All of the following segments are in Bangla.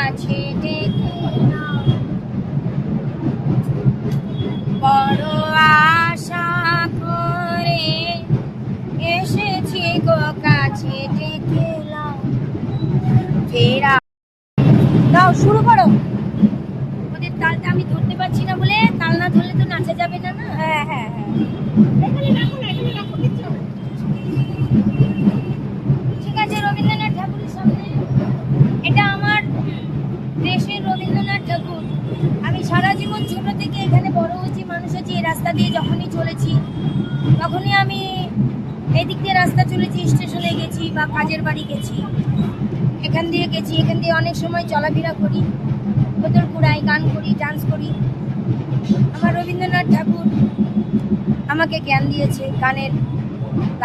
কাছে ডেকে নাও, বড় আশা করে এসেছি গো কাছে ডেকে নাও। ফেরা দাও, শুরু করো। ওদের তালটা আমি ধরতে পারছি না বলে, তাল না ধরলে তো নাচা যাবে না। না, হ্যাঁ হ্যাঁ হ্যাঁ, ঠিক আছে। রবীন্দ্রনাথ ঠাকুরের সামনে, এটা আমার দেশের রবীন্দ্রনাথ ঠাকুর। আমি সারা জীবন ছোট থেকে এখানে বড় হয়েছি, মানুষ হয়েছি। এই রাস্তা দিয়ে যখনই চলেছি তখনই আমি এদিক দিয়ে রাস্তা চলেছি, স্টেশনে গেছি বা কাজের বাড়ি গেছি, এখান দিয়ে গেছি। এখান দিয়ে অনেক সময় চলাফেরা করি, বোতল কুড়াই, গান করি, ডান্স করি। আমার রবীন্দ্রনাথ ঠাকুর আমাকে জ্ঞান দিয়েছে, গানের।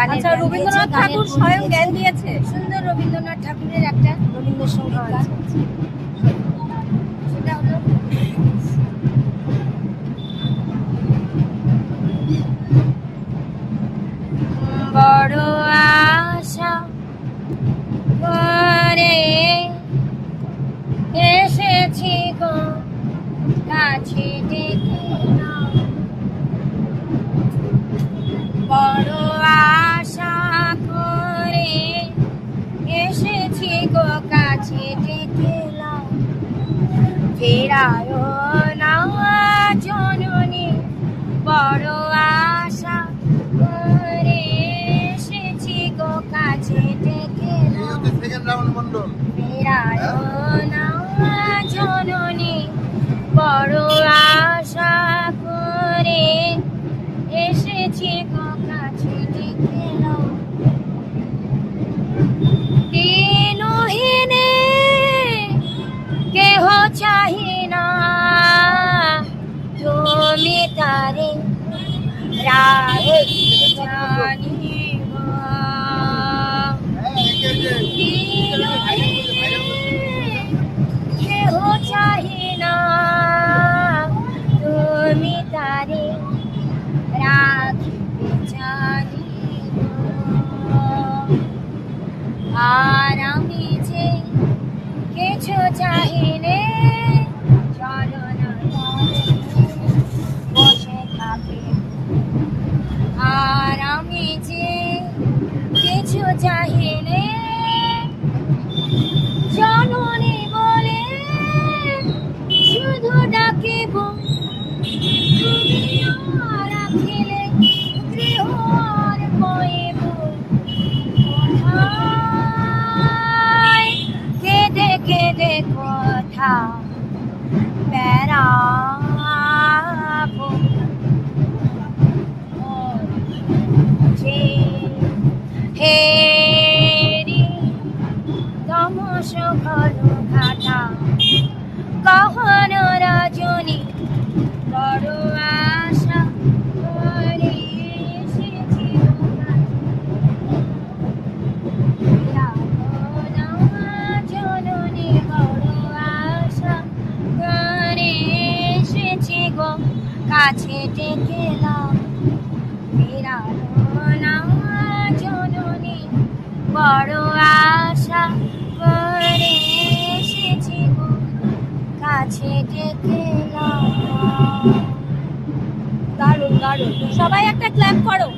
আচ্ছা, রবীন্দ্রনাথ ঠাকুর স্বয়ং জ্ঞান দিয়েছে? সুন্দর রবীন্দ্রনাথ ঠাকুরের একটা রবীন্দ্রসঙ্গীত গান, সেটা হলো বড় আশা করে এসেছি গো কাছে ডেকে নাও, বড় আশা করে এসেছি গো কাছে ডেকে নাও। ফেরায়ো না জননী, বড় আশা করে এসেছি গো কাছে ডেকে নাও। ফেরায়ো না জননী, বড় আশা করে এসেছি গো কাছে ডেকে নাও। দিনহীনে কেহ চাহি না, তুমি তারে জানিব। কেহ চাহি না, তুমি তারে রাখিবে জানিব। আর আমি যে কিছু চাহিনে, চলো না বসে থাকে। আর আমি যে কিছু চাহিনে, জননী বলে শুধু ডাকিব। তুমি রাখিলে গৃহ আর বইব কোথায়, কেঁদে কেঁদে কথা বেড়াবো। যে হেরি তমস ঘন ঘাটা গহন রজনী, বড় আশা করে এসেছি জননী, বড় আশা করে এসেছি গো কাছে ডেকে নাও। ফেরালো না জননী, বড় আশা করে এসেছি গো কাছে ডেকে নাও। দারুণ দারুণ, সবাই একটা ক্ল্যাপ করো।